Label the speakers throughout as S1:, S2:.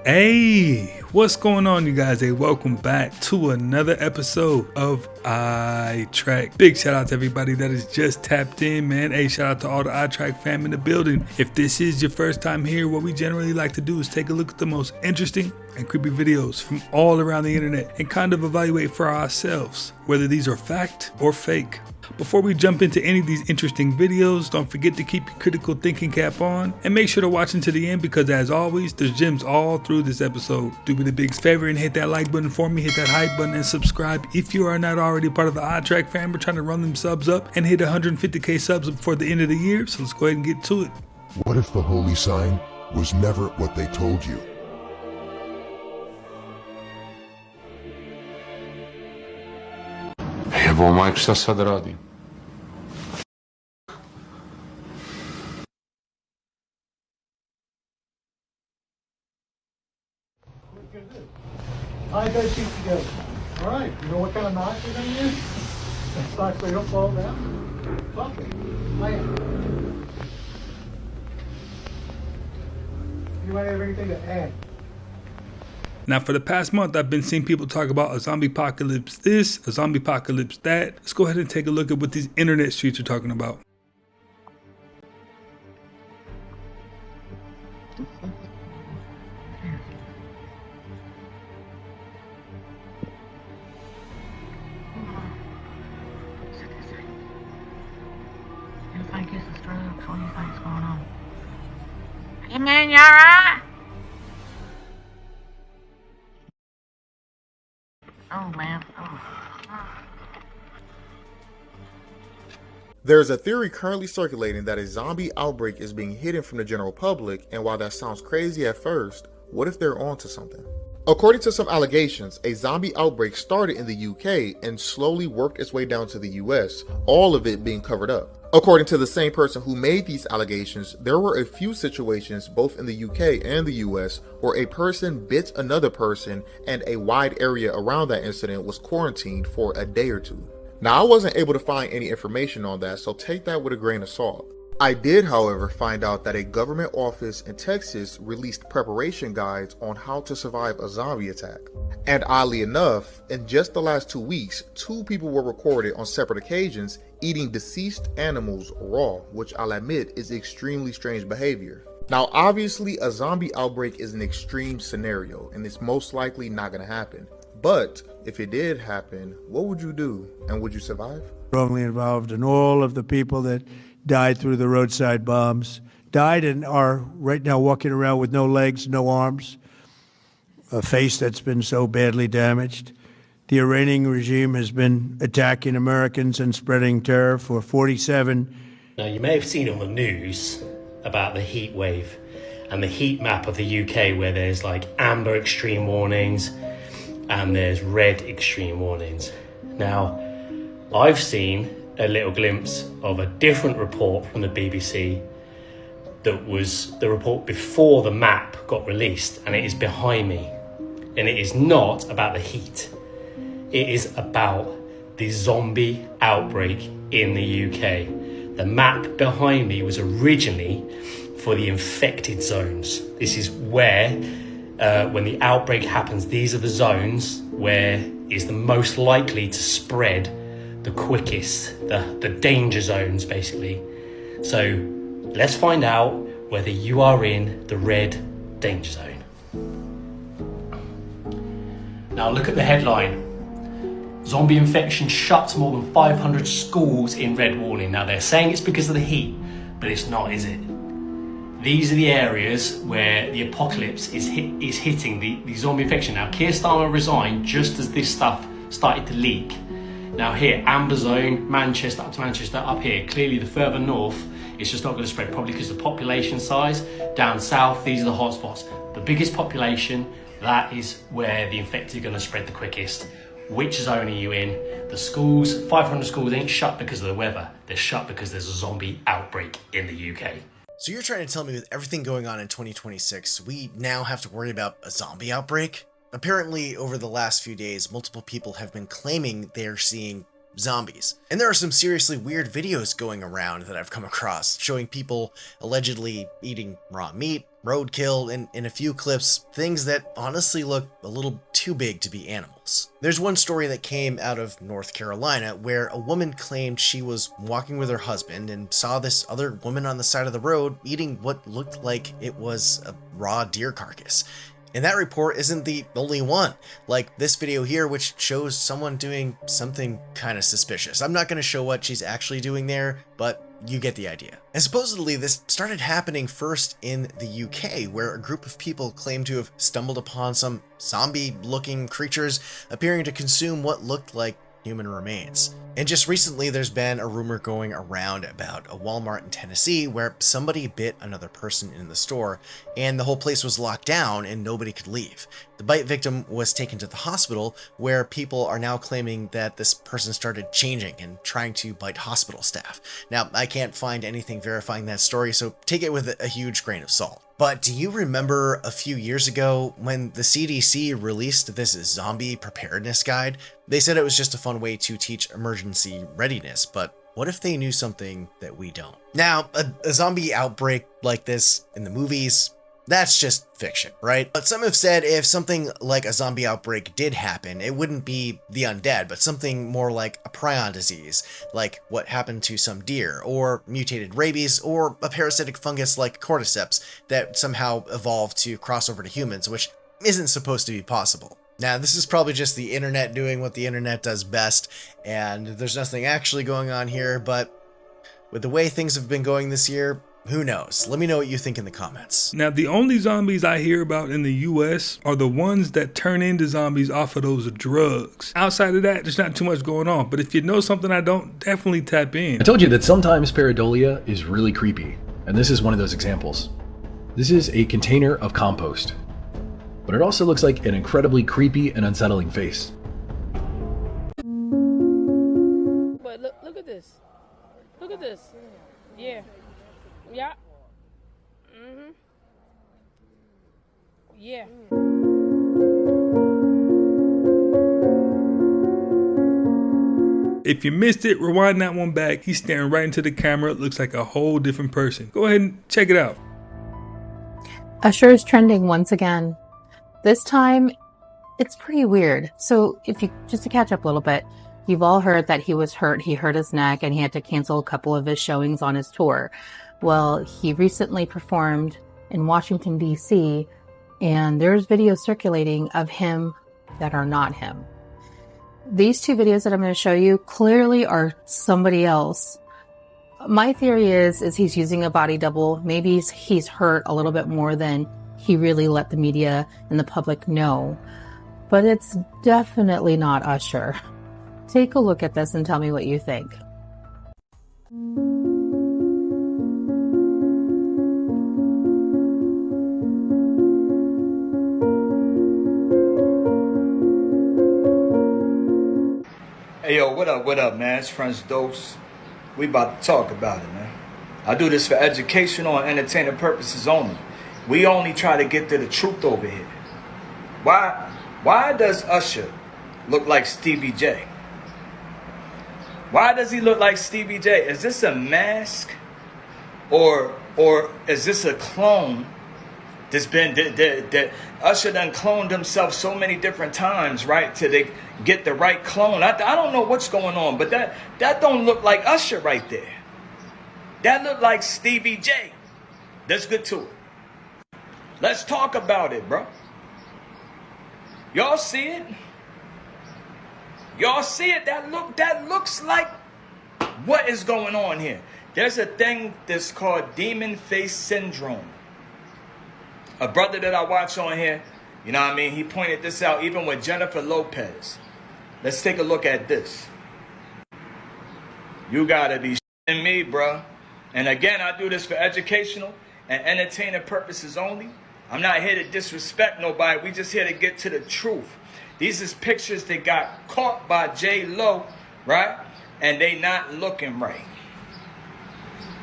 S1: Hey, what's going on, you guys? Hey, welcome back to another episode of iTrack. Big shout out to everybody that has just tapped in, man. Hey, shout out to all the iTrack fam in the building. If this is your first time here, what we generally like to do is take a look at the most interesting and creepy videos from all around the internet and kind of evaluate for ourselves whether these are fact or fake. Before we jump into any of these interesting videos, don't forget to keep your critical thinking cap on and make sure to watch until the end, because as always, there's gems all through this episode. Do me the big favor and hit that like button for me, hit that hype button, and subscribe if you are not already part of the iTrack fam. We're trying to run them subs up and hit 150k subs before the end of the year, so let's go ahead and get to it.
S2: What if the holy sign was never what they told you?
S3: Evo majku, šta sad radim?
S4: I got sheet together. All right, you know what kind of knots you're going to use? Knots so you don't fall down? Fuck it. Land. You might have anything to add?
S1: Now, for the past month, I've been seeing people talk about a zombie apocalypse this, a zombie apocalypse that. Let's go ahead and take a look at what these internet streets are talking about.
S5: I think it's the drugs. What do you think's going on? Hey man, you alright? Oh man. Oh.
S6: There's a theory currently circulating that a zombie outbreak is being hidden from the general public, and while that sounds crazy at first, what if they're onto something? According to some allegations, a zombie outbreak started in the UK and slowly worked its way down to the US, all of it being covered up. According to the same person who made these allegations, there were a few situations both in the UK and the US where a person bit another person and a wide area around that incident was quarantined for a day or two. Now, I wasn't able to find any information on that, so take that with a grain of salt. I did, however, find out that a government office in Texas released preparation guides on how to survive a zombie attack. And oddly enough, in just the last 2 weeks, 2 people were recorded on separate occasions eating deceased animals raw, which I'll admit is extremely strange behavior. Now, obviously, a zombie outbreak is an extreme scenario, and it's most likely not going to happen. But if it did happen, what would you do, and would you survive?
S7: Strongly involved in all of the people that died through the roadside bombs, died and are right now walking around with no legs, no arms, a face that's been so badly damaged. The Iranian regime has been attacking Americans and spreading terror for 47.
S8: Now, you may have seen on the news about the heat wave and the heat map of the UK, where there's like amber extreme warnings and there's red extreme warnings. Now, I've seen a little glimpse of a different report from the BBC that was the report before the map got released, and it is behind me. And it is not about the heat. It is about the zombie outbreak in the UK. The map behind me was originally for the infected zones. This is where, when the outbreak happens, these are the zones where it's the most likely to spread the quickest, the danger zones, basically. So let's find out whether you are in the red danger zone. Now look at the headline. Zombie infection shuts more than 500 schools in red warning. Now they're saying it's because of the heat, but it's not, is it? These are the areas where the apocalypse is hitting the zombie infection. Now Keir Starmer resigned just as this stuff started to leak. Now here, amber zone, Manchester, up to Manchester, up here. Clearly the further north, it's just not going to spread, probably because of the population size. Down south, these are the hotspots. The biggest population, that is where the infected are going to spread the quickest. Which zone are you in? The schools, 500 schools ain't shut because of the weather. They're shut because there's a zombie outbreak in the UK.
S9: So you're trying to tell me with everything going on in 2026, we now have to worry about a zombie outbreak? Apparently, over the last few days, multiple people have been claiming they're seeing zombies. And there are some seriously weird videos going around that I've come across, showing people allegedly eating raw meat, roadkill, and in a few clips, things that honestly look a little too big to be animals. There's one story that came out of North Carolina where a woman claimed she was walking with her husband and saw this other woman on the side of the road eating what looked like it was a raw deer carcass. And that report isn't the only one, like this video here, which shows someone doing something kind of suspicious. I'm not going to show what she's actually doing there, but you get the idea. And supposedly this started happening first in the UK, where a group of people claimed to have stumbled upon some zombie-looking creatures appearing to consume what looked like human remains. And just recently there's been a rumor going around about a Walmart in Tennessee where somebody bit another person in the store and the whole place was locked down and nobody could leave. The bite victim was taken to the hospital where people are now claiming that this person started changing and trying to bite hospital staff. Now, I can't find anything verifying that story, so take it with a huge grain of salt. But do you remember a few years ago when the CDC released this zombie preparedness guide? They said it was just a fun way to teach emergency readiness, but what if they knew something that we don't? Now, a zombie outbreak like this in the movies, that's just fiction, right? But some have said if something like a zombie outbreak did happen, it wouldn't be the undead, but something more like a prion disease, like what happened to some deer, or mutated rabies, or a parasitic fungus like cordyceps that somehow evolved to cross over to humans, which isn't supposed to be possible. Now, this is probably just the internet doing what the internet does best, and there's nothing actually going on here, but with the way things have been going this year, who knows? Let me know what you think in the comments.
S1: Now, the only zombies I hear about in the US are the ones that turn into zombies off of those drugs. Outside of that, there's not too much going on, but if you know something I don't, definitely tap in.
S10: I told you that sometimes pareidolia is really creepy, and this is one of those examples. This is a container of compost, but it also looks like an incredibly creepy and unsettling face.
S11: But look at this. Look at this. Yeah. Yeah. Mm-hmm. Yeah.
S1: If you missed it, rewind that one back. He's staring right into the camera. It looks like a whole different person. Go ahead and check it out.
S12: Usher is trending once again. This time, it's pretty weird. So just to catch up a little bit, you've all heard that he was hurt. He hurt his neck and he had to cancel a couple of his showings on his tour. Well, he recently performed in Washington, D.C., and there's videos circulating of him that are not him. These two videos that I'm going to show you clearly are somebody else. My theory is he's using a body double. Maybe he's hurt a little bit more than he really let the media and the public know. But it's definitely not Usher. Take a look at this and tell me what you think.
S13: Hey yo, what up, man? It's French Dose. We about to talk about it, man. I do this for educational and entertainment purposes only. We only try to get to the truth over here. Why does Usher look like Stevie J? Why does he look like Stevie J? Is this a mask? Or is this a clone? Usher done cloned himself so many different times, right? Till they get the right clone. I don't know what's going on, but that don't look like Usher right there. That look like Stevie J. Let's get to it. Let's talk about it, bro. Y'all see it? Y'all see it? That looks like what is going on here. There's a thing that's called demon face syndrome. A brother that I watch on here, you know what I mean? He pointed this out even with Jennifer Lopez. Let's take a look at this. You gotta be shitting me, bro. And again, I do this for educational and entertainment purposes only. I'm not here to disrespect nobody. We just here to get to the truth. These is pictures that got caught by J-Lo, right? And they not looking right.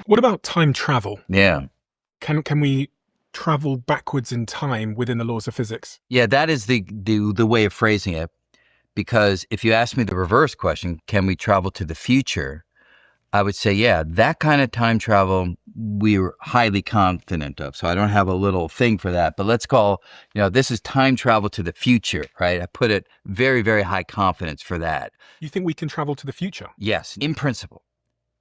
S14: What about time travel?
S15: Yeah.
S14: Can we travel backwards in time within the laws of physics?
S15: Yeah, that is the way of phrasing it. Because if you ask me the reverse question, can we travel to the future? I would say, yeah, that kind of time travel we're highly confident of. So I don't have a little thing for that. But let's call, this is time travel to the future, right? I put it very, very high confidence for that.
S14: You think we can travel to the future?
S15: Yes, in principle.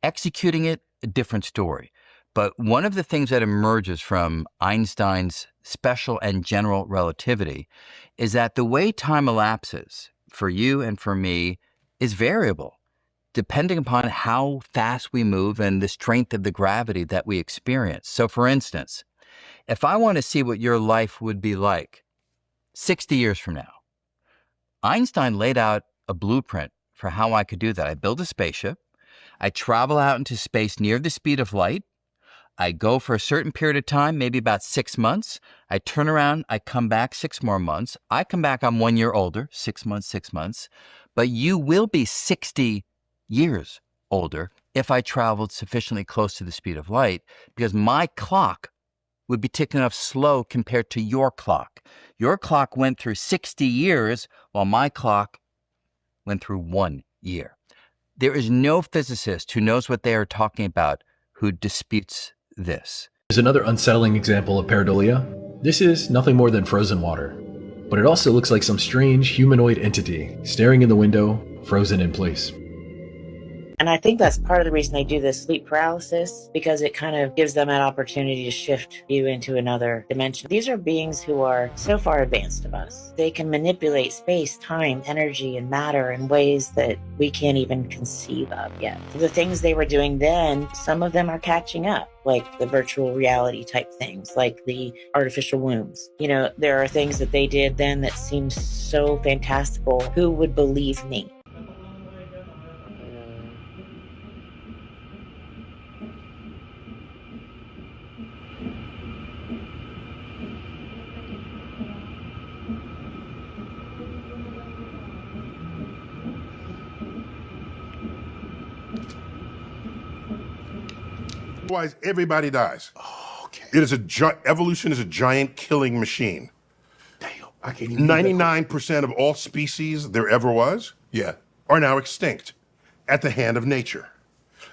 S15: Executing it, a different story. But one of the things that emerges from Einstein's special and general relativity is that the way time elapses for you and for me is variable, depending upon how fast we move and the strength of the gravity that we experience. So for instance, if I want to see what your life would be like 60 years from now, Einstein laid out a blueprint for how I could do that. I build a spaceship, I travel out into space near the speed of light, I go for a certain period of time, maybe about 6 months. I turn around, I come back 6 more months. I come back, I'm 1 year older, 6 months, 6 months. But you will be 60 years older if I traveled sufficiently close to the speed of light, because my clock would be ticking off slow compared to your clock. Your clock went through 60 years while my clock went through 1 year. There is no physicist who knows what they are talking about who disputes this.
S10: Here's another unsettling example of pareidolia. This is nothing more than frozen water, but it also looks like some strange humanoid entity staring in the window, frozen in place.
S5: And I think that's part of the reason they do this sleep paralysis, because it kind of gives them an opportunity to shift you into another dimension. These are beings who are so far advanced of us. They can manipulate space, time, energy, and matter in ways that we can't even conceive of yet. The things they were doing then, some of them are catching up, like the virtual reality type things, like the artificial wombs. There are things that they did then that seem so fantastical. Who would believe me?
S2: Otherwise, everybody dies. Oh, okay. Evolution is a giant killing machine. Damn, I can't even. 99% of all species there ever was, are now extinct at the hand of nature.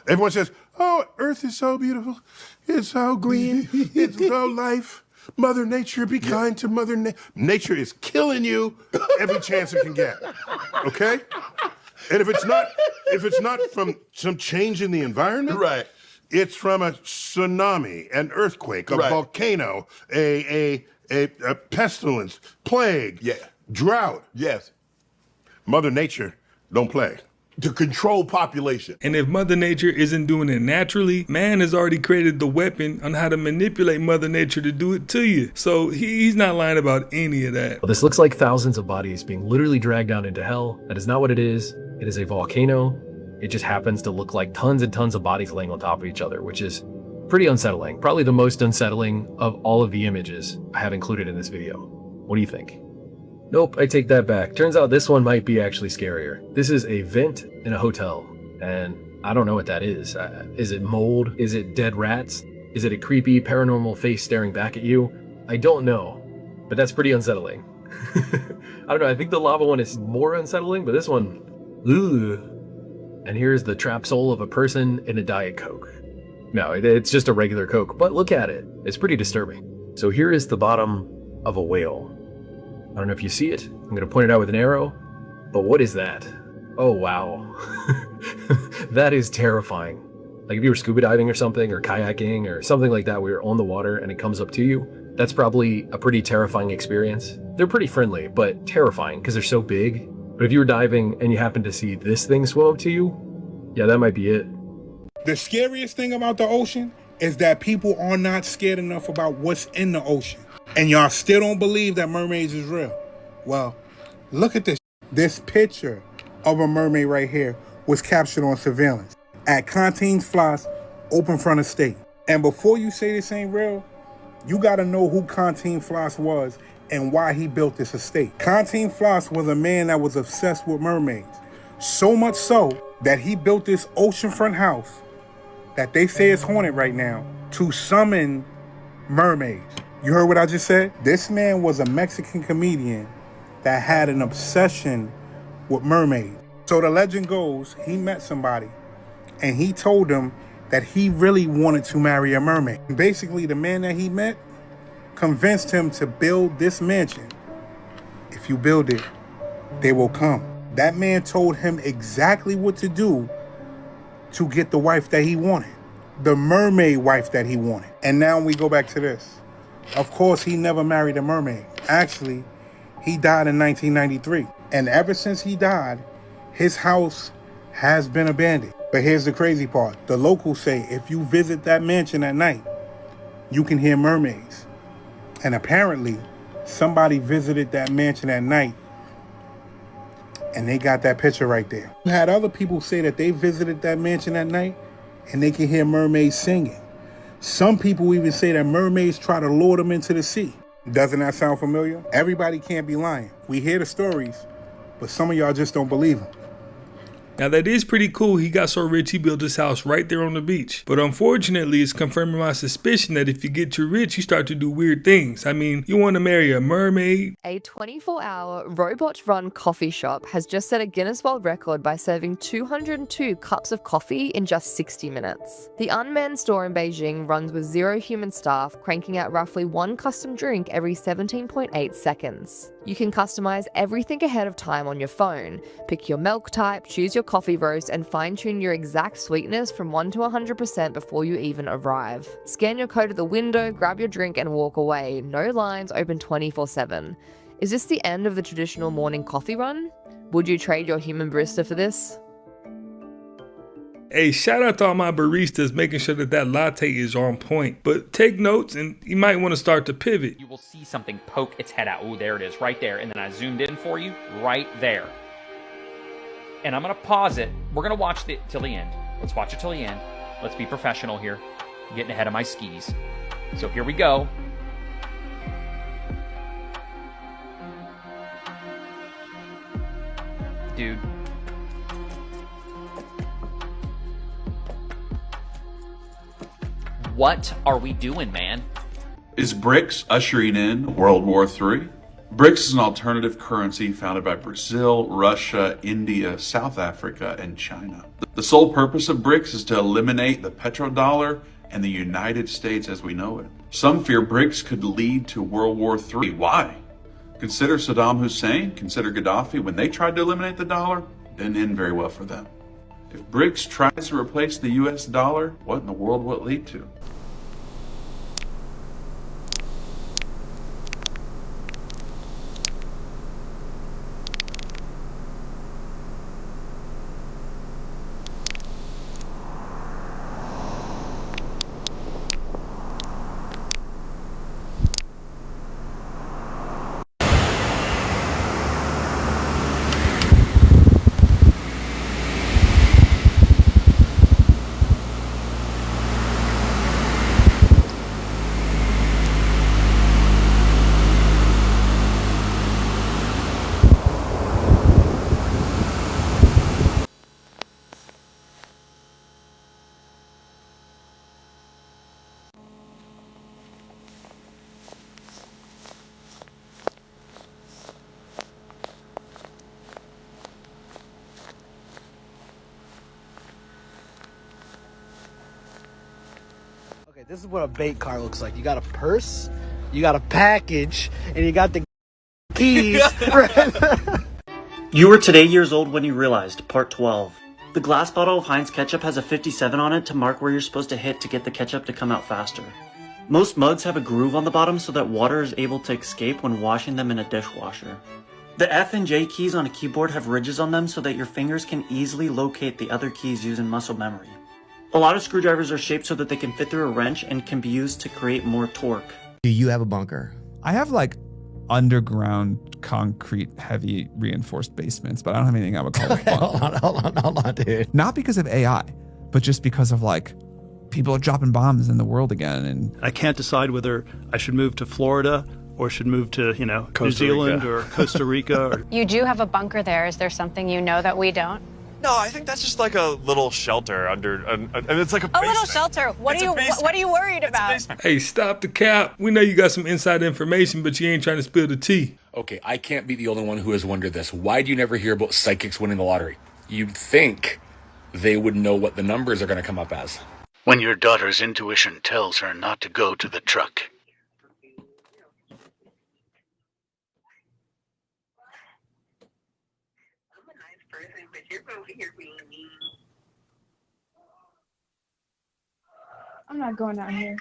S2: Everyone says, "Oh, Earth is so beautiful. It's so green. It's so life. Mother Nature, be kind to Mother Nature." Nature is killing you every chance it can get. Okay? And if it's not from some change in the environment, right? It's from a tsunami, an earthquake, a volcano, a pestilence, plague, drought. Yes. Mother Nature don't play. To control population.
S1: And if Mother Nature isn't doing it naturally, man has already created the weapon on how to manipulate Mother Nature to do it to you. So he's not lying about any of that.
S10: Well, this looks like thousands of bodies being literally dragged down into hell. That is not what it is. It is a volcano. It just happens to look like tons and tons of bodies laying on top of each other, which is pretty unsettling. Probably the most unsettling of all of the images I have included in this video. What do you think? Nope, I take that back. Turns out this one might be actually scarier. This is a vent in a hotel, and I don't know what that is. Is it mold? Is it dead rats? Is it a creepy paranormal face staring back at you? I don't know, but that's pretty unsettling. I don't know, I think the lava one is more unsettling, but this one, ugh. And here's the trap soul of a person in a Diet Coke. No, it's just a regular Coke, but look at it. It's pretty disturbing. So here is the bottom of a whale. I don't know if you see it. I'm gonna point it out with an arrow, but what is that? Oh, wow. That is terrifying. Like if you were scuba diving or something, or kayaking or something like that, where you're on the water and it comes up to you, that's probably a pretty terrifying experience. They're pretty friendly, but terrifying because they're so big. But if you were diving and you happen to see this thing swim up to you, yeah, that might be it.
S16: The scariest thing about the ocean is that people are not scared enough about what's in the ocean. And y'all still don't believe that mermaids is real. Well, look at this. This picture of a mermaid right here was captured on surveillance at Canteen Floss, open front estate. And before you say this ain't real, you gotta know who Canteen Floss was and why he built this estate. Canteen Floss was a man that was obsessed with mermaids. So much so that he built this oceanfront house that they say is haunted right now to summon mermaids. You heard what I just said? This man was a Mexican comedian that had an obsession with mermaids. So the legend goes, he met somebody and he told him that he really wanted to marry a mermaid. Basically, the man that he met convinced him to build this mansion. If you build it, they will come. That man told him exactly what to do to get the wife that he wanted, the mermaid wife that he wanted. And now we go back to this. Of course, he never married a mermaid. Actually, he died in 1993. And ever since he died, his house has been abandoned. But here's the crazy part. The locals say if you visit that mansion at night, you can hear mermaids. And apparently, somebody visited that mansion at night and they got that picture right there. You had other people say that they visited that mansion at night and they can hear mermaids singing. Some people even say that mermaids try to lure them into the sea. Doesn't that sound familiar? Everybody can't be lying. We hear the stories, but some of y'all just don't believe them.
S1: Now that is pretty cool. He got so rich he built his house right there on the beach. But unfortunately, it's confirming my suspicion that if you get too rich, you start to do weird things. I mean, you want to marry a mermaid?
S17: A 24-hour robot-run coffee shop has just set a Guinness World Record by serving 202 cups of coffee in just 60 minutes. The unmanned store in Beijing runs with 0 human staff, cranking out roughly 1 custom drink every 17.8 seconds. You can customize everything ahead of time on your phone. Pick your milk type, choose your coffee roast, and fine-tune your exact sweetness from 1 to 100% before you even arrive. Scan your code at the window, grab your drink, and walk away. No lines, open 24/7. Is this the end of the traditional morning coffee run? Would you trade your human barista for this?
S1: Hey, shout out to all my baristas making sure that latte is on point. But take notes and you might want to start to pivot.
S18: You will see something poke its head out. Oh, there it is, right there. And then I zoomed in for you, right there. And I'm going to pause it. We're going to watch it till the end. Let's watch it till the end. Let's be professional here. I'm getting ahead of my skis. So here we go. Dude. What are we doing, man?
S19: Is BRICS ushering in World War III? BRICS is an alternative currency founded by Brazil, Russia, India, South Africa, and China. The sole purpose of BRICS is to eliminate the petrodollar and the United States as we know it. Some fear BRICS could lead to World War III. Why? Consider Saddam Hussein, consider Gaddafi. When they tried to eliminate the dollar, it didn't end very well for them. If BRICS tries to replace the US dollar, what in the world will it lead to?
S20: This is what a bait car looks like. You got a purse, you got a package, and you got the keys.
S21: You were today years old when you realized, part 12. The glass bottle of Heinz ketchup has a 57 on it to mark where you're supposed to hit to get the ketchup to come out faster. Most mugs have a groove on the bottom so that water is able to escape when washing them in a dishwasher. The F and J keys on a keyboard have ridges on them so that your fingers can easily locate the other keys using muscle memory. A lot of screwdrivers are shaped so that they can fit through a wrench and can be used to create more torque.
S22: Do you have a bunker? I have like underground concrete heavy reinforced basements, but I don't have anything I would call a bunker. hold on, dude. Not because of AI, but just because of like people are dropping bombs in the world again. And
S23: I can't decide whether I should move to Florida or should move to, New
S22: Costa
S23: Zealand
S22: Rica.
S23: or Costa Rica.
S24: You do have a bunker there. Is there something you know that we don't?
S3: No, I think that's just like a little shelter under, and it's like a basement.
S4: little shelter. What are you worried about?
S1: Hey, stop the cap. We know you got some inside information, but you ain't trying to spill the tea.
S6: Okay, I can't be the only one who has wondered this. Why do you never hear about psychics winning the lottery? You'd think they would know what the numbers are going to come up as.
S24: When your daughter's intuition tells her not to go to the truck.
S25: I'm not going out here.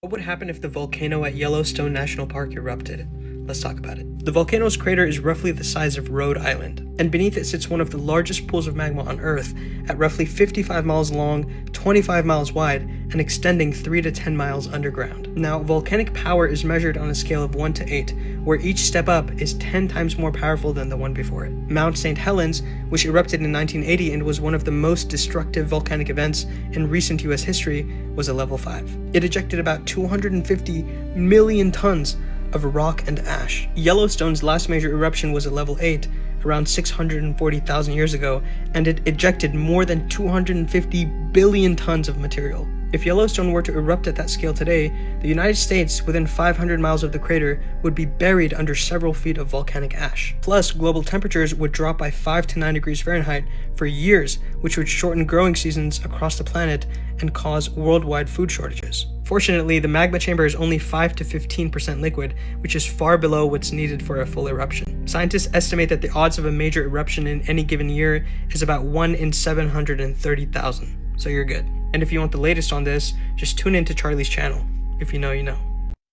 S26: What would happen if the volcano at Yellowstone National Park erupted? Let's talk about it. The volcano's crater is roughly the size of Rhode Island, and beneath it sits one of the largest pools of magma on Earth at roughly 55 miles long, 25 miles wide, and extending 3 to 10 miles underground. Now, volcanic power is measured on a scale of 1 to 8, where each step up is 10 times more powerful than the one before it. Mount St. Helens, which erupted in 1980 and was one of the most destructive volcanic events in recent US history, was a level 5. It ejected about 250 million tons of rock and ash. Yellowstone's last major eruption was a level 8, around 640,000 years ago, and it ejected more than 250 billion tons of material. If Yellowstone were to erupt at that scale today, the United States, within 500 miles of the crater, would be buried under several feet of volcanic ash. Plus, global temperatures would drop by 5 to 9 degrees Fahrenheit for years, which would shorten growing seasons across the planet and cause worldwide food shortages. Fortunately, the magma chamber is only 5 to 15% liquid, which is far below what's needed for a full eruption. Scientists estimate that the odds of a major eruption in any given year is about 1 in 730,000. So you're good. And if you want the latest on this, just tune in to Charlie's channel. If you know, you know.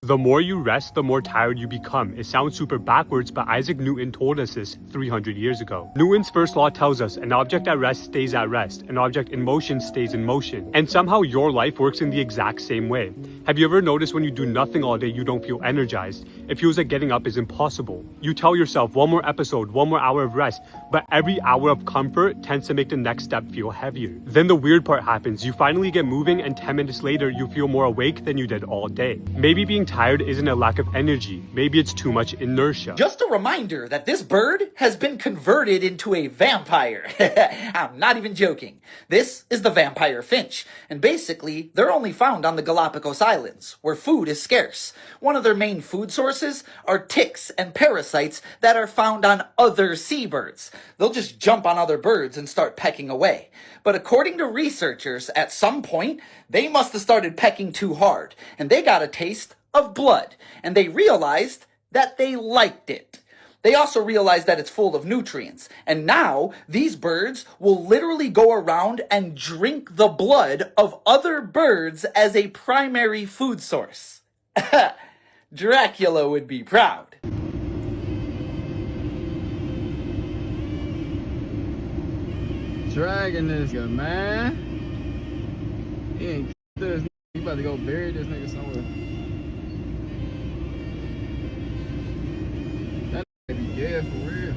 S27: The more you rest, the more tired you become. It sounds super backwards, but Isaac Newton told us this 300 years ago. Newton's first law tells us an object at rest stays at rest, an object in motion stays in motion. And somehow your life works in the exact same way. Have you ever noticed when you do nothing all day, you don't feel energized? It feels like getting up is impossible. You tell yourself one more episode, one more hour of rest, but every hour of comfort tends to make the next step feel heavier. Then the weird part happens. You finally get moving, and 10 minutes later, you feel more awake than you did all day. Maybe being tired isn't a lack of energy. Maybe it's too much inertia.
S28: Just a reminder that this bird has been converted into a vampire. I'm not even joking. This is the vampire finch, and basically, they're only found on the Galapagos Islands, where food is scarce. One of their main food sources are ticks and parasites that are found on other seabirds. They'll just jump on other birds and start pecking away. But according to researchers, at some point, they must have started pecking too hard, and they got a taste of blood, and they realized that they liked it. They also realized that it's full of nutrients, and now these birds will literally go around and drink the blood of other birds as a primary food source. Dracula would be proud.
S29: Dragging this guy, man. He ain't this. He about to go bury this nigga somewhere. Yeah, for real.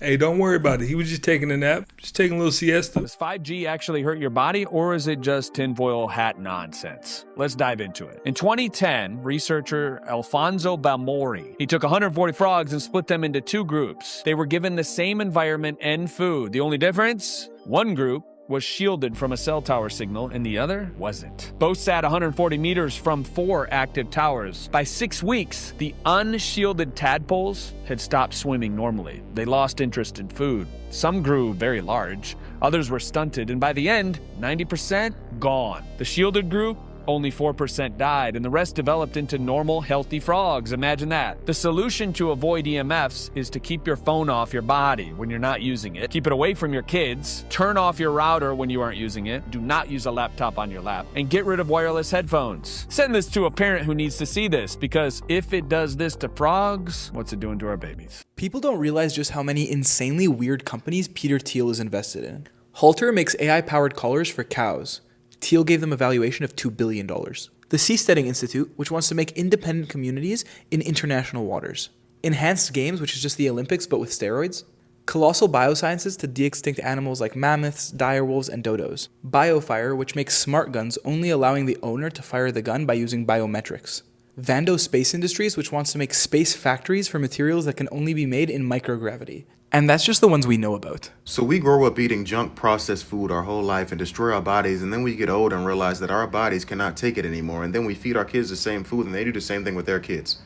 S1: Hey, don't worry about it. He was just taking a nap, just taking a little siesta.
S30: Does 5G actually hurt your body, or is it just tinfoil hat nonsense? Let's dive into it. In 2010, researcher Alfonso Balmori, he took 140 frogs and split them into 2 groups. They were given the same environment and food. The only difference? One group was shielded from a cell tower signal and the other wasn't. Both sat 140 meters from 4 active towers. By 6 weeks, the unshielded tadpoles had stopped swimming normally. They lost interest in food. Some grew very large, others were stunted, and by the end, 90% gone. The shielded group only 4% died, and the rest developed into normal, healthy frogs. Imagine that. The solution to avoid EMFs is to keep your phone off your body when you're not using it. Keep it away from your kids. Turn off your router when you aren't using it. Do not use a laptop on your lap. And get rid of wireless headphones. Send this to a parent who needs to see this, because if it does this to frogs, what's it doing to our babies?
S2: People don't realize just how many insanely weird companies Peter Thiel is invested in. Halter makes AI-powered collars for cows. Thiel gave them a valuation of $2 billion. The Seasteading Institute, which wants to make independent communities in international waters. Enhanced Games, which is just the Olympics but with steroids. Colossal Biosciences to de-extinct animals like mammoths, direwolves, and dodos. Biofire, which makes smart guns, only allowing the owner to fire the gun by using biometrics. Vando Space Industries, which wants to make space factories for materials that can only be made in microgravity. And that's just the ones we know about.
S5: So we grow up eating junk processed food our whole life and destroy our bodies, and then we get old and realize that our bodies cannot take it anymore, and then we feed our kids the same food and they do the same thing with their kids.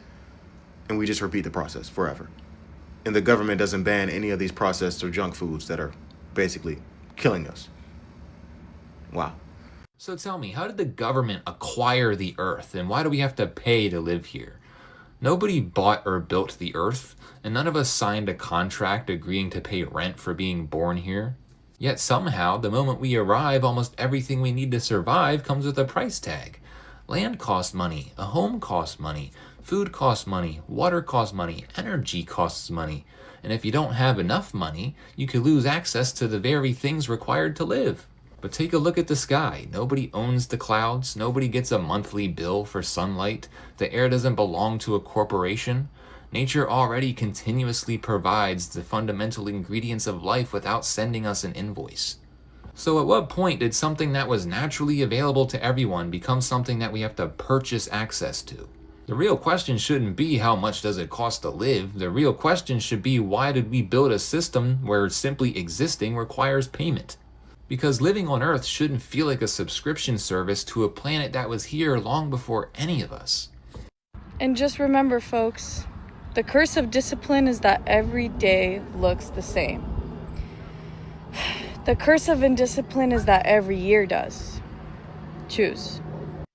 S5: And we just repeat the process forever. And the government doesn't ban any of these processed or junk foods that are basically killing us. Wow.
S7: So tell me, how did the government acquire the Earth, and why do we have to pay to live here? Nobody bought or built the Earth, and none of us signed a contract agreeing to pay rent for being born here. Yet somehow, the moment we arrive, almost everything we need to survive comes with a price tag. Land costs money, a home costs money, food costs money, water costs money, energy costs money. And if you don't have enough money, you could lose access to the very things required to live. But take a look at the sky. Nobody owns the clouds. Nobody gets a monthly bill for sunlight. The air doesn't belong to a corporation. Nature already continuously provides the fundamental ingredients of life without sending us an invoice. So at what point did something that was naturally available to everyone become something that we have to purchase access to? The real question shouldn't be how much does it cost to live. The real question should be, why did we build a system where simply existing requires payment? Because living on Earth shouldn't feel like a subscription service to a planet that was here long before any of us.
S25: And just remember, folks, the curse of discipline is that every day looks the same. The curse of indiscipline is that every year does. Choose.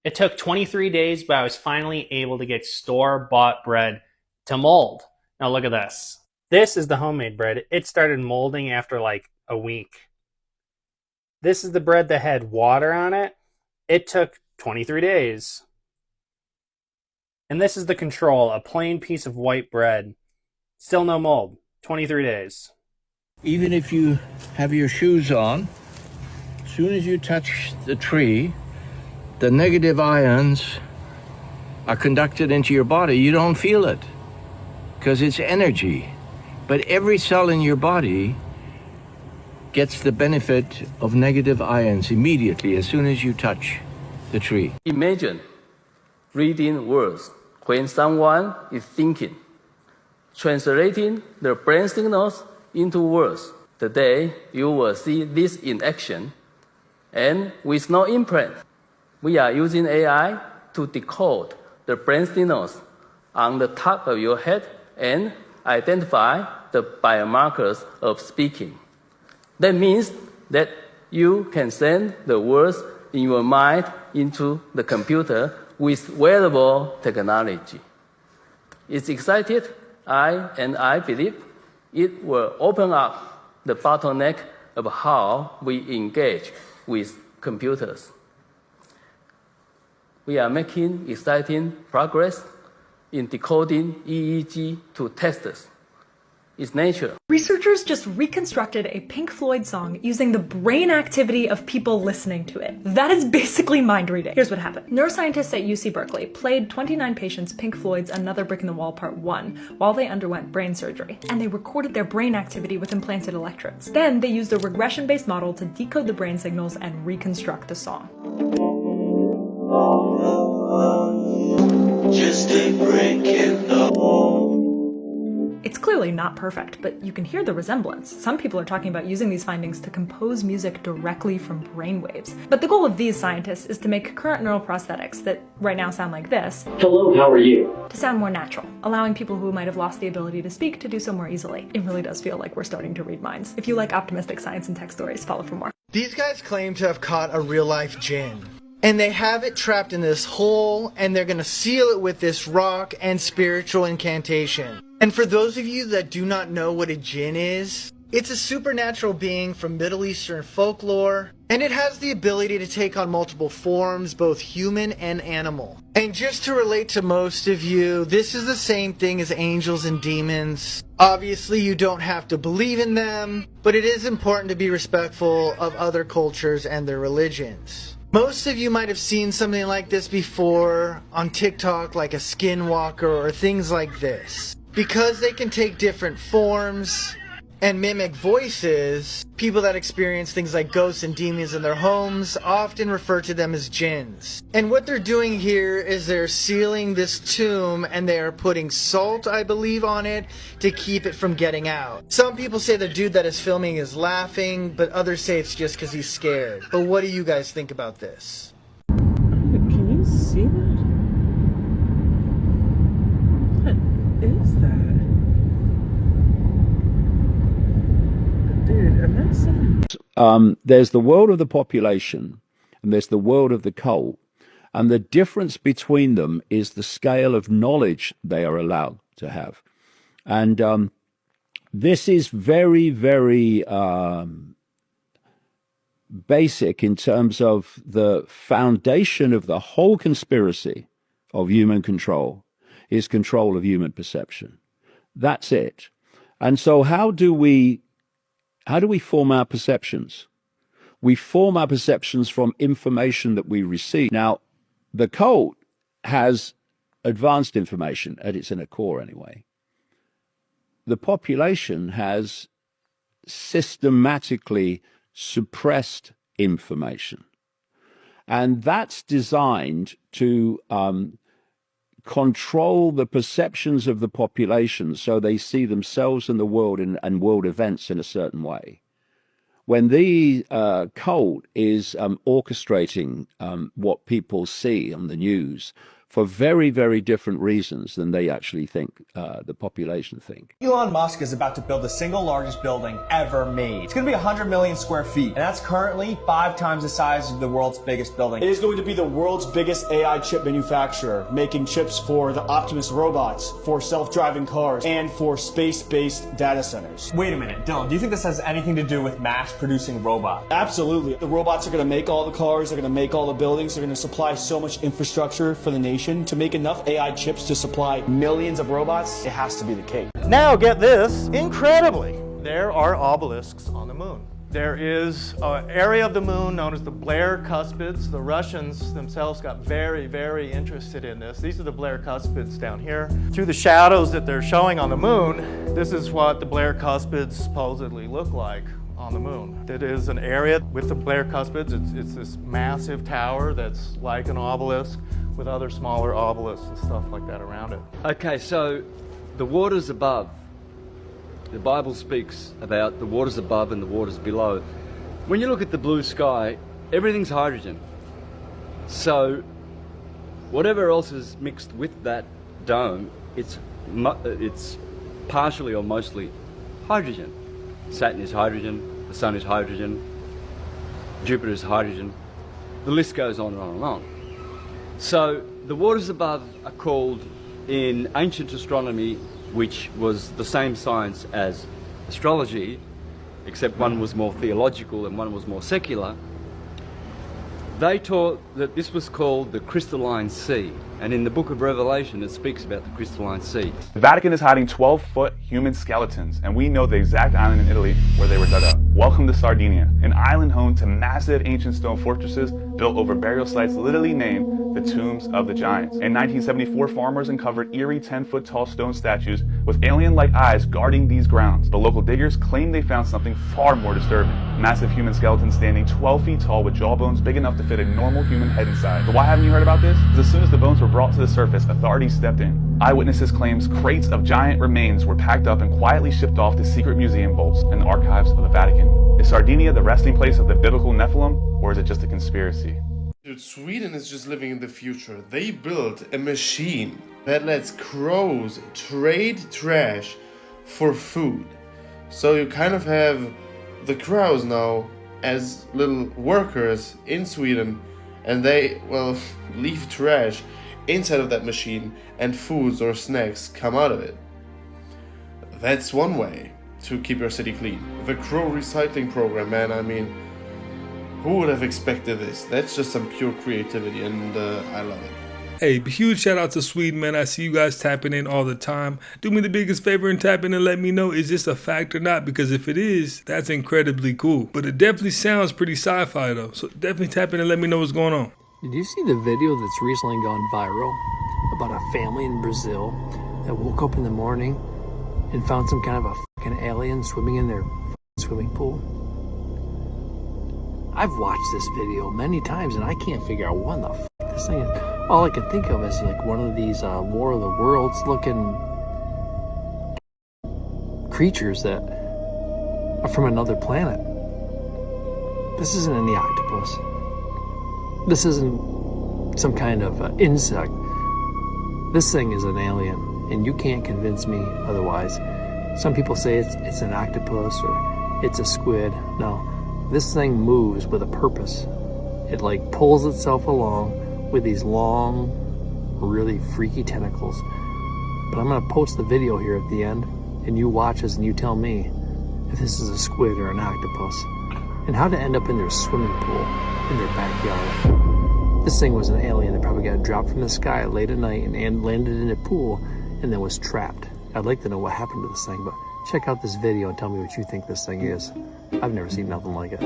S8: It took 23 days, but I was finally able to get store-bought bread to mold. Now look at this. This is the homemade bread. It started molding after like a week. This is the bread that had water on it. It took 23 days. And this is the control, a plain piece of white bread. Still no mold, 23 days.
S29: Even if you have your shoes on, as soon as you touch the tree, the negative ions are conducted into your body. You don't feel it because it's energy. But every cell in your body gets the benefit of negative ions immediately as soon as you touch the tree.
S9: Imagine reading words when someone is thinking, translating the brain signals into words. Today, you will see this in action and with no imprint. We are using AI to decode the brain signals on the top of your head and identify the biomarkers of speaking. That means that you can send the words in your mind into the computer with wearable technology. It's excited, I believe it will open up the bottleneck of how we engage with computers. We are making exciting progress in decoding EEG to testers. It's nature.
S11: Researchers just reconstructed a Pink Floyd song using the brain activity of people listening to it. That is basically mind reading. Here's what happened. Neuroscientists at UC Berkeley played 29 patients Pink Floyd's Another Brick in the Wall Part 1 while they underwent brain surgery, and they recorded their brain activity with implanted electrodes. Then they used a regression-based model to decode the brain signals and reconstruct the song. Just a brick in the wall. It's clearly not perfect, but you can hear the resemblance. Some people are talking about using these findings to compose music directly from brainwaves. But the goal of these scientists is to make current neural prosthetics that right now sound like this,
S9: hello, how are you?
S11: To sound more natural, allowing people who might have lost the ability to speak to do so more easily. It really does feel like we're starting to read minds. If you like optimistic science and tech stories, follow for more.
S20: These guys claim to have caught a real-life djinn. And they have it trapped in this hole, and they're going to seal it with this rock and spiritual incantation. And for those of you that do not know what a jinn is, it's a supernatural being from Middle Eastern folklore, and it has the ability to take on multiple forms, both human and animal. And just to relate to most of you, this is the same thing as angels and demons. Obviously, you don't have to believe in them, but it is important to be respectful of other cultures and their religions. Most of you might have seen something like this before on TikTok, like a skinwalker or things like this. Because they can take different forms and mimic voices, people that experience things like ghosts and demons in their homes often refer to them as jinns. And what they're doing here is they're sealing this tomb and they are putting salt, I believe, on it to keep it from getting out. Some people say the dude that is filming is laughing, but others say it's just because he's scared. But what do you guys think about this?
S8: Can you see that? What is that? Dude, imagine.
S10: There's the world of the population and there's the world of the cult. And the difference between them is the scale of knowledge they are allowed to have. And this is very, very basic in terms of the foundation of the whole conspiracy of human control is control of human perception. That's it. And so how do we form our perceptions? We form our perceptions from information that we receive. Now, the cult has advanced information at its inner core anyway. The population has systematically suppressed information. And that's designed to control the perceptions of the population so they see themselves and the world and world events in a certain way. When the cult is orchestrating what people see on the news for very, very different reasons than they actually think, the population think.
S12: Elon Musk is about to build the single largest building ever made. It's going to be 100 million square feet, and that's currently 5 times the size of the world's biggest building.
S13: It is going to be the world's biggest AI chip manufacturer, making chips for the Optimus robots, for self-driving cars, and for space-based data centers.
S12: Wait a minute, Dylan, do you think this has anything to do with mass-producing robots?
S13: Absolutely. The robots are going to make all the cars, they're going to make all the buildings, they're going to supply so much infrastructure for the nation. To make enough AI chips to supply millions of robots, it has to be the case.
S14: Now get this, incredibly, there are obelisks on the moon. There is an area of the moon known as the Blair Cuspids. The Russians themselves got very, very interested in this. These are the Blair Cuspids down here. Through the shadows that they're showing on the moon, this is what the Blair Cuspids supposedly look like on the moon. It is an area with the Blair Cuspids. It's this massive tower that's like an obelisk, with other smaller obelisks and stuff like that around it.
S15: Okay, so the waters above. The Bible speaks about the waters above and the waters below. When you look at the blue sky, everything's hydrogen. So whatever else is mixed with that dome, it's partially or mostly hydrogen. Saturn is hydrogen, the sun is hydrogen, Jupiter is hydrogen. The list goes on and on and on. So the waters above are called, in ancient astronomy, which was the same science as astrology, except one was more theological and one was more secular, they taught that this was called the crystalline sea. And in the book of Revelation, it speaks about the crystalline sea.
S16: The Vatican is hiding 12-foot human skeletons, and we know the exact island in Italy where they were dug up. Welcome to Sardinia, an island home to massive ancient stone fortresses built over burial sites literally named the Tombs of the Giants. In 1974, farmers uncovered eerie 10-foot tall stone statues with alien-like eyes guarding these grounds. But local diggers claim they found something far more disturbing. Massive human skeletons standing 12 feet tall with jawbones big enough to fit a normal human head inside. But why haven't you heard about this? Because as soon as the bones were brought to the surface, authorities stepped in. Eyewitnesses claims crates of giant remains were packed up and quietly shipped off to secret museum vaults in the archives of the Vatican. Is Sardinia the resting place of the biblical Nephilim, or is it just a conspiracy?
S17: Dude, Sweden is just living in the future. They built a machine that lets crows trade trash for food. So you kind of have the crows now as little workers in Sweden, and they, well, leave trash inside of that machine and foods or snacks come out of it. That's one way to keep your city clean. The Crow recycling program, man, I mean, who would have expected this? That's just some pure creativity, and I love it.
S1: Hey, huge shout out to Sweden, man. I see you guys tapping in all the time. Do me the biggest favor and tap in and let me know, is this a fact or not? Because if it is, that's incredibly cool. But it definitely sounds pretty sci-fi though. So definitely tap in and let me know what's going on.
S3: Did you see the video that's recently gone viral about a family in Brazil that woke up in the morning and found some kind of a fucking alien swimming in their swimming pool? I've watched this video many times and I can't figure out what the fuck this thing is. All I can think of is like one of these War of the Worlds looking creatures that are from another planet. This isn't any octopus. This isn't some kind of insect. This thing is an alien, and you can't convince me otherwise. Some people say it's an octopus or it's a squid. No, this thing moves with a purpose. It like pulls itself along with these long, really freaky tentacles. But I'm gonna post the video here at the end, and you watch us and you tell me if this is a squid or an octopus, and how to end up in their swimming pool in their backyard. This thing was an alien that probably got dropped from the sky late at night and landed in a pool and then was trapped. I'd like to know what happened to this thing, but check out this video and tell me what you think this thing is. I've never seen nothing like it.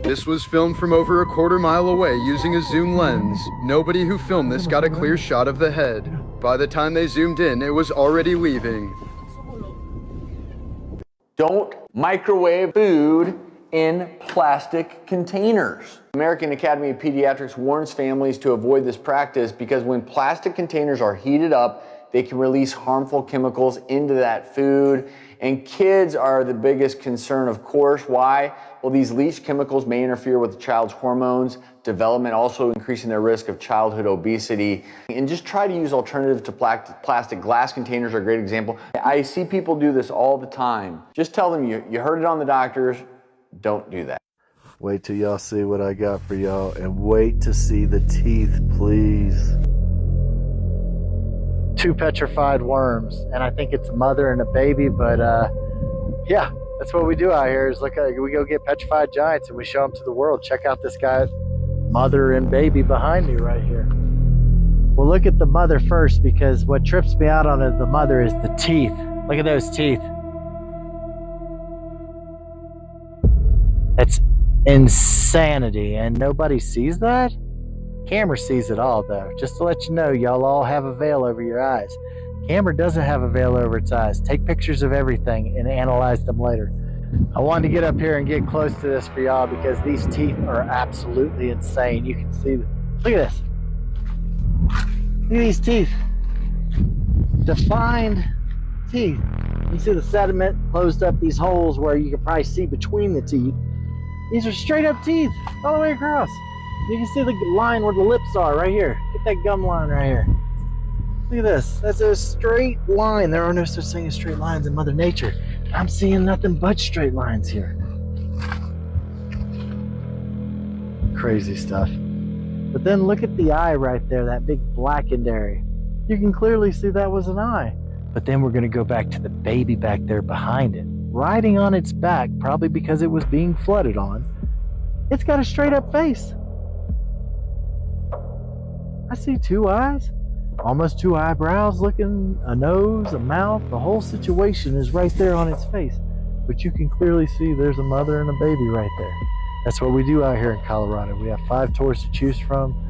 S4: This was filmed from over a quarter-mile away using a zoom lens. Nobody who filmed this got a clear shot of the head. By the time they zoomed in, it was already leaving.
S6: Don't microwave food in plastic containers. American Academy of Pediatrics warns families to avoid this practice because when plastic containers are heated up, they can release harmful chemicals into that food. And kids are the biggest concern, of course. Why? Well, these leached chemicals may interfere with the child's hormones, development, also increasing their risk of childhood obesity. And just try to use alternatives to plastic. Glass containers are a great example. I see people do this all the time. Just tell them you heard it on the doctors, don't do that.
S18: Wait till y'all see what I got for y'all, and wait to see the teeth, please.
S19: 2 petrified worms, and I think it's a mother and a baby, but yeah, that's what we do out here is we go get petrified giants and we show them to the world. Check out this guy, mother and baby behind me right here. We'll look at the mother first because what trips me out on the mother is the teeth. Look at those teeth. That's insanity, and nobody sees that? Camera sees it all though. Just to let you know, y'all all have a veil over your eyes. Camera doesn't have a veil over its eyes. Take pictures of everything and analyze them later. I wanted to get up here and get close to this for y'all because these teeth are absolutely insane. You can see, look at this. Look at these teeth. Defined teeth. You see the sediment closed up these holes where you can probably see between the teeth. These are straight up teeth all the way across. You can see the line where the lips are right here. Get that gum line right here. Look at this. That's a straight line. There are no such thing as straight lines in Mother Nature. I'm seeing nothing but straight lines here. Crazy stuff. But then look at the eye right there, that big blackened area. You can clearly see that was an eye. But then we're going to go back to the baby back there behind it. Riding on its back, probably because it was being flooded on. It's got a straight up face. I see 2 eyes, almost 2 eyebrows looking, a nose, a mouth. The whole situation is right there on its face. But you can clearly see there's a mother and a baby right there. That's what we do out here in Colorado. We have 5 tours to choose from.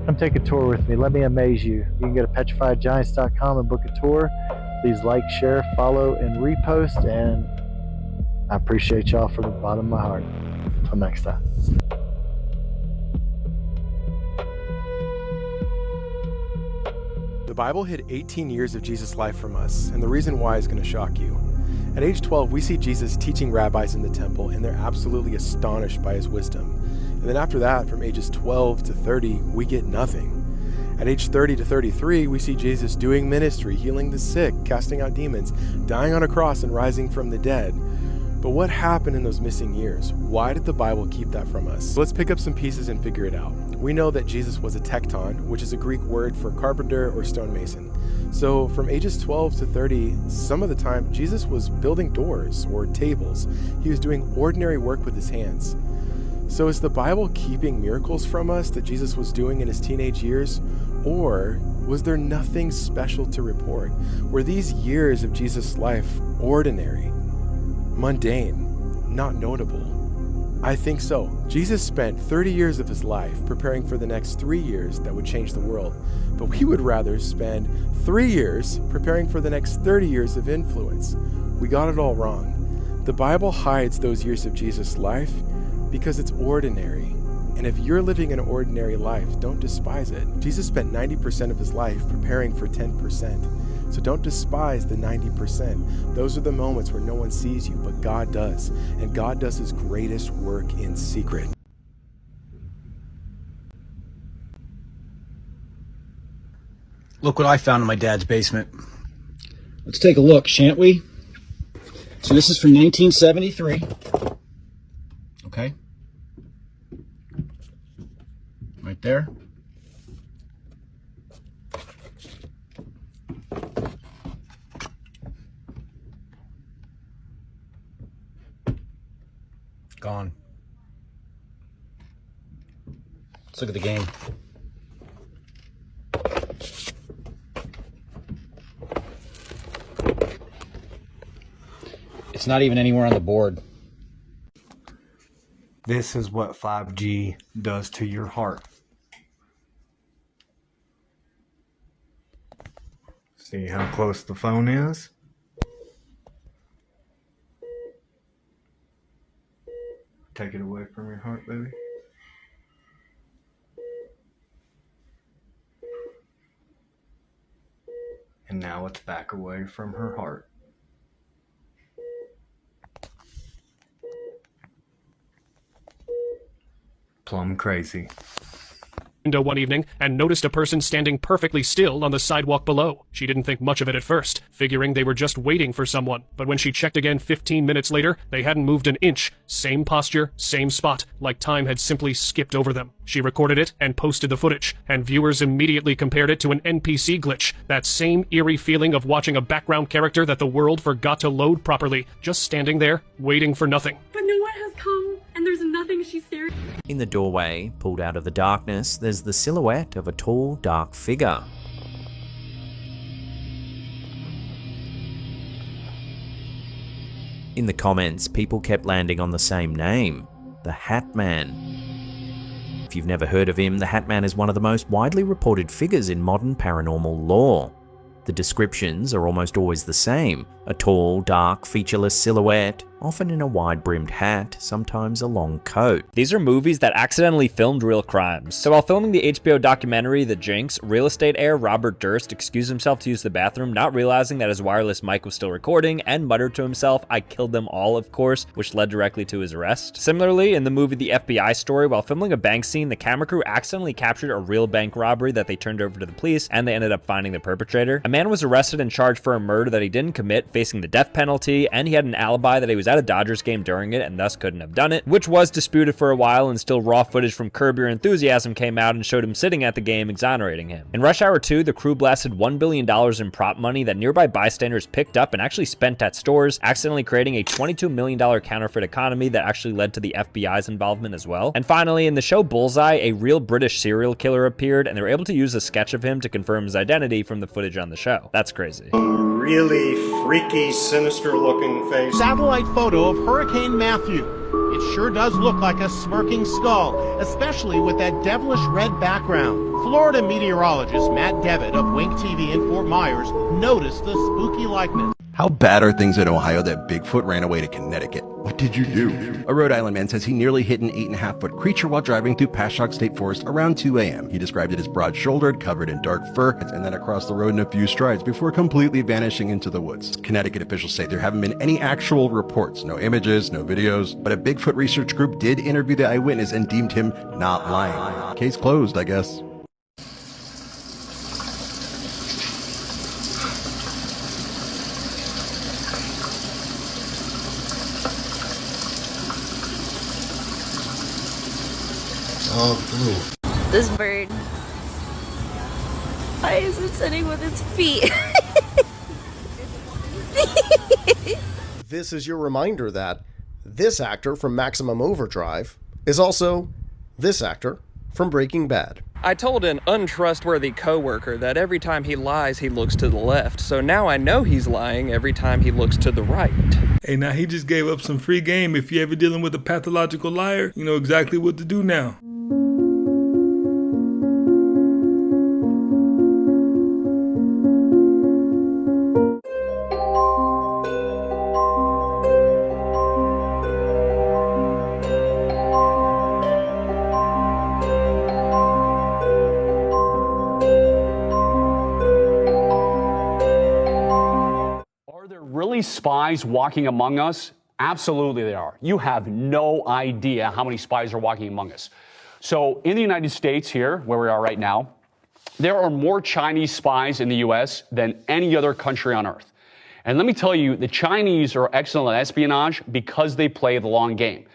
S19: Come take a tour with me. Let me amaze you. You can go to petrifiedgiants.com and book a tour. Please like, share, follow, and repost. And I appreciate y'all from the bottom of my heart. Until next time.
S18: The
S2: Bible hid 18 years of Jesus' life from us, and the reason why is going to shock you. At age 12, we see Jesus teaching rabbis in the temple, and they're absolutely astonished by his wisdom. And then after that, from ages 12 to 30, we get nothing. At age 30 to 33, we see Jesus doing ministry, healing the sick, casting out demons, dying on a cross, and rising from the dead. But what happened in those missing years? Why did the Bible keep that from us? So let's pick up some pieces and figure it out. We know that Jesus was a tekton, which is a Greek word for carpenter or stonemason. So from ages 12 to 30, some of the time, Jesus was building doors or tables. He was doing ordinary work with his hands. So is the Bible keeping miracles from us that Jesus was doing in his teenage years? Or was there nothing special to report? Were these years of Jesus' life ordinary, mundane, not notable? I think so. Jesus spent 30 years of his life preparing for the next 3 years that would change the world. But we would rather spend 3 years preparing for the next 30 years of influence. We got it all wrong. The Bible hides those years of Jesus' life because it's ordinary. And if you're living an ordinary life, don't despise it. Jesus spent 90% of his life preparing for 10%. So don't despise the 90%. Those are the moments where no one sees you, but God does. And God does his greatest work in secret.
S5: Look what I found in my dad's basement. Let's take a look, shan't we? So this is from 1973. Okay. Right there. Gone. Let's look at the game. It's not even anywhere on the board.
S21: This is what 5G does to your heart. See how close the phone is? Take it away from your heart, baby. And now it's back away from her heart. Plum crazy.
S22: Window one evening and noticed a person standing perfectly still on the sidewalk below. She didn't think much of it at first, figuring they were just waiting for someone. But when she checked again 15 minutes later, they hadn't moved an inch. Same posture, same spot, like time had simply skipped over them. She recorded it and posted the footage, and viewers immediately compared it to an NPC glitch. That same eerie feeling of watching a background character that the world forgot to load properly, just standing there, waiting for nothing.
S23: But no one has come, and there's nothing she's staring.
S24: In the doorway, pulled out of the darkness, there's the silhouette of a tall, dark figure. In the comments, people kept landing on the same name, the Hat Man. If you've never heard of him, the Hat Man is one of the most widely reported figures in modern paranormal lore. The descriptions are almost always the same: a tall, dark, featureless silhouette, often in a wide-brimmed hat, sometimes a long coat.
S26: These are movies that accidentally filmed real crimes. So while filming the HBO documentary The Jinx, real estate heir Robert Durst excused himself to use the bathroom, not realizing that his wireless mic was still recording, and muttered to himself, "I killed them all, of course," which led directly to his arrest. Similarly, in the movie The FBI Story, while filming a bank scene, the camera crew accidentally captured a real bank robbery that they turned over to the police, and they ended up finding the perpetrator. A man was arrested and charged for a murder that he didn't commit, facing the death penalty, and he had an alibi that he was at a Dodgers game during it and thus couldn't have done it, which was disputed for a while until raw footage from Curb Your Enthusiasm came out and showed him sitting at the game exonerating him. In Rush Hour 2, the crew blasted $1 billion in prop money that nearby bystanders picked up and actually spent at stores, accidentally creating a $22 million counterfeit economy that actually led to the FBI's involvement as well. And finally, in the show Bullseye, a real British serial killer appeared, and they were able to use a sketch of him to confirm his identity from the footage on the show. That's crazy.
S27: Really freaky, sinister-looking face.
S28: Satellite photo of Hurricane Matthew. It sure does look like a smirking skull, especially with that devilish red background. Florida meteorologist Matt Devitt of Wink TV in Fort Myers noticed the spooky likeness.
S7: How bad are things in Ohio that Bigfoot ran away to Connecticut? What did you do? A Rhode Island man says he nearly hit an 8.5-foot creature while driving through Pashock State Forest around 2 a.m. He described it as broad-shouldered, covered in dark fur, and then across the road in a few strides before completely vanishing into the woods. Connecticut officials say there haven't been any actual reports, no images, no videos, but a Bigfoot research group did interview the eyewitness and deemed him not lying. Case closed, I guess.
S8: Oh, blue. This bird. Why is it sitting with its feet?
S9: This is your reminder that this actor from Maximum Overdrive is also this actor from Breaking Bad.
S10: I told an untrustworthy coworker that every time he lies, he looks to the left. So now I know he's lying every time he looks to the right.
S1: Hey, now he just gave up some free game. If you're ever dealing with a pathological liar, you know exactly what to do now.
S11: Spies walking among us? Absolutely they are. You have no idea how many spies are walking among us. So in the United States here, where we are right now, there are more Chinese spies in the US than any other country on earth. And let me tell you, the Chinese are excellent at espionage because they play the long game.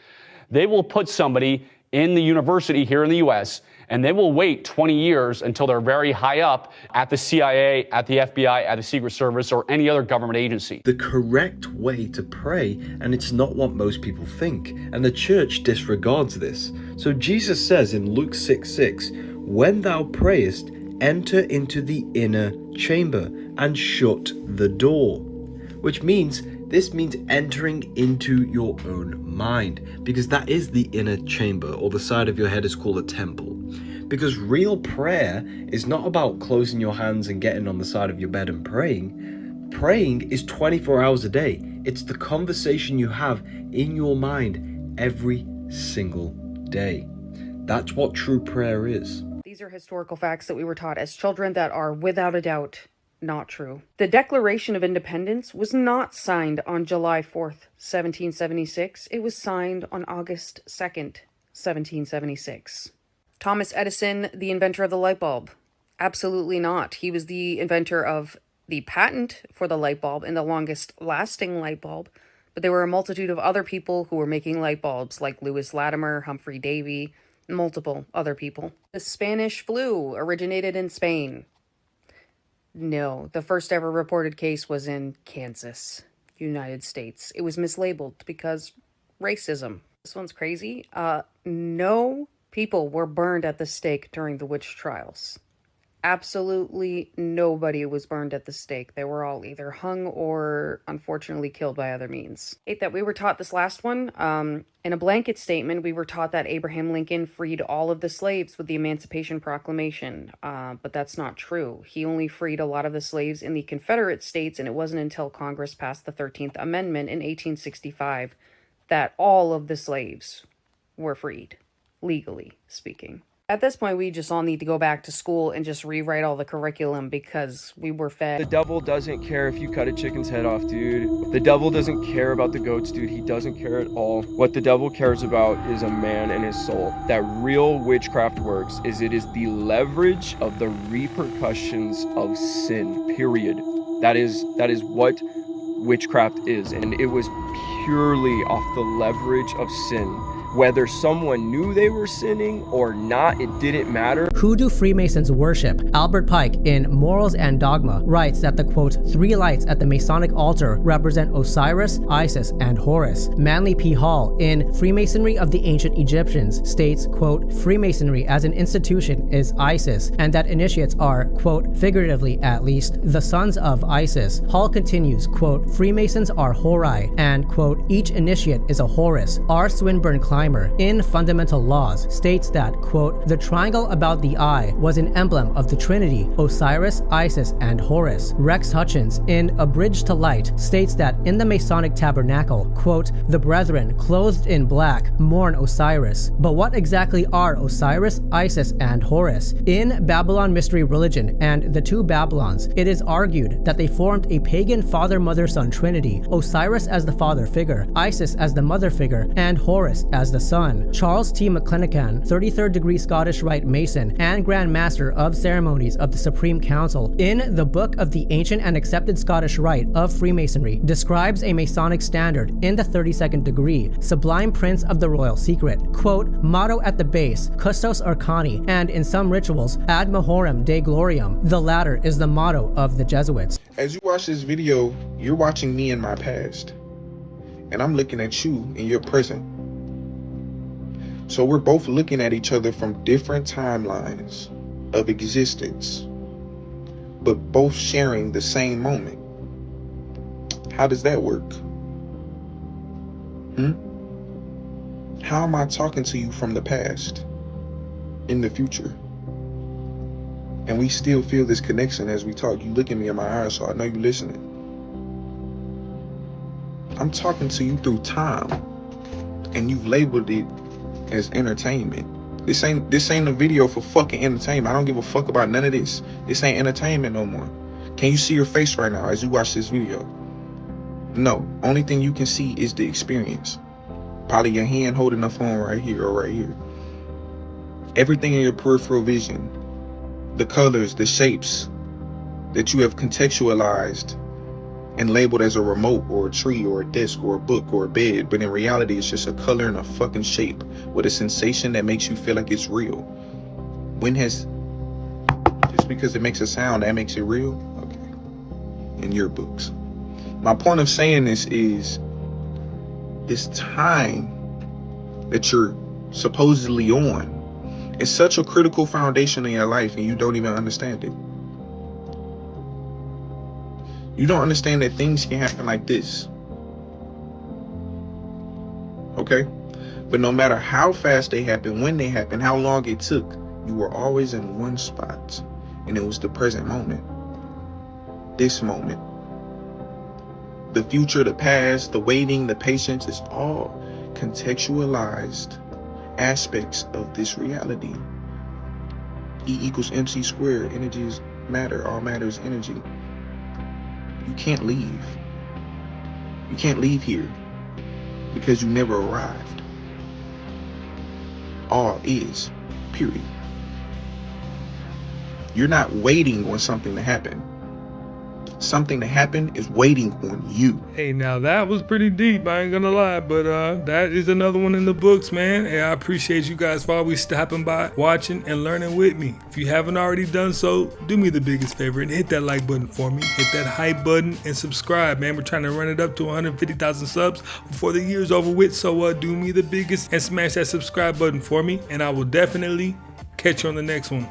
S11: They will put somebody in the university here in the US and they will wait 20 years until they're very high up at the CIA, at the FBI, at the Secret Service, or any other government agency.
S12: The correct way to pray, and it's not what most people think, and the church disregards this. So Jesus says in Luke 6:6, "When thou prayest, enter into the inner chamber and shut the door," which means this means entering into your own mind, because that is the inner chamber, or the side of your head is called a temple. Because real prayer is not about closing your hands and getting on the side of your bed and praying. Praying is 24 hours a day. It's the conversation you have in your mind every single day. That's what true prayer is.
S20: These are historical facts that we were taught as children that are without a doubt not true. The Declaration of Independence was not signed on July 4th, 1776. It was signed on August 2nd, 1776. Thomas Edison, the inventor of the light bulb? Absolutely not. He was the inventor of the patent for the light bulb and the longest lasting light bulb, but there were a multitude of other people who were making light bulbs, like Lewis Latimer, Humphrey Davy, and multiple other people. The Spanish flu originated in Spain. No, the first ever reported case was in Kansas, United States. It was mislabeled because racism. This one's crazy. No people were burned at the stake during the witch trials. Absolutely nobody was burned at the stake. They were all either hung or unfortunately killed by other means. That we were taught this last one. In a blanket statement, we were taught that Abraham Lincoln freed all of the slaves with the Emancipation Proclamation. But that's not true. He only freed a lot of the slaves in the Confederate States, and it wasn't until Congress passed the 13th Amendment in 1865 that all of the slaves were freed, legally speaking. At this point, we just all need to go back to school and just rewrite all the curriculum because we were fed.
S25: The devil doesn't care if you cut a chicken's head off, dude. The devil doesn't care about the goats, dude. He doesn't care at all. What the devil cares about is a man and his soul. That real witchcraft works is it is the leverage of the repercussions of sin, period. That is what witchcraft is, and it was purely off the leverage of sin. Whether someone knew they were sinning or not, it didn't matter.
S29: Who do Freemasons worship? Albert Pike, in Morals and Dogma, writes that the, quote, 3 lights at the Masonic altar represent Osiris, Isis, and Horus. Manly P. Hall, in Freemasonry of the Ancient Egyptians, states, quote, Freemasonry as an institution is Isis, and that initiates are, quote, figuratively at least, the sons of Isis. Hall continues, quote, Freemasons are Horai, and, quote, each initiate is a Horus. R. Swinburne Klein Oppenheimer in Fundamental Laws states that, quote, the triangle about the eye was an emblem of the Trinity, Osiris, Isis, and Horus. Rex Hutchins in A Bridge to Light states that in the Masonic tabernacle, quote, the brethren clothed in black mourn Osiris. But what exactly are Osiris, Isis, and Horus? In Babylon Mystery Religion and The Two Babylons, it is argued that they formed a pagan father-mother-son trinity, Osiris as the father figure, Isis as the mother figure, and Horus as the son. Charles T. McClenachan, 33rd degree Scottish Rite Mason and Grand Master of Ceremonies of the Supreme Council, in the Book of the Ancient and Accepted Scottish Rite of Freemasonry, describes a Masonic standard in the 32nd degree, Sublime Prince of the Royal Secret. Quote, motto at the base, Custos Arcani, and in some rituals, Ad Mahorem Dei Gloriam. The latter is the motto of the Jesuits.
S3: As you watch this video, you're watching me in my past, and I'm looking at you in your present. So we're both looking at each other from different timelines of existence, but both sharing the same moment. How does that work? How am I talking to you from the past, in the future? And we still feel this connection as we talk. You look at me in my eyes, so I know you're listening. I'm talking to you through time, and you've labeled it as entertainment. This ain't a video for fucking entertainment. I don't give a fuck about none of this. This ain't entertainment no more. Can you see your face right now as you watch this video? No. Only thing you can see is the experience. Probably your hand holding the phone right here or right here. Everything in your peripheral vision, the colors, the shapes that you have contextualized and labeled as a remote or a tree or a desk or a book or a bed, but in reality it's just a color and a fucking shape with a sensation that makes you feel like it's real. Just because it makes a sound, that makes it real? Okay. In your books. My point of saying this is, this time that you're supposedly on is such a critical foundation in your life, and you don't even understand it. You don't understand that things can happen like this. Okay? But no matter how fast they happen, when they happen, how long it took, you were always in one spot. And it was the present moment. This moment. The future, the past, the waiting, the patience, is all contextualized aspects of this reality. E equals MC squared. Energy is matter. All matter is energy. You can't leave. You can't leave here because you never arrived. All is, period. You're not waiting on something to happen. Something to happen is waiting on you.
S1: Hey, now that was pretty deep, I ain't gonna lie, but that is another one in the books, man. Hey, I appreciate you guys for always stopping by, watching, and learning with me. If you haven't already done so, do me the biggest favor and hit that like button for me, hit that hype button, and subscribe, man. We're trying to run it up to 150,000 subs before the year's over with, so do me the biggest and smash that subscribe button for me, and I will definitely catch you on the next one.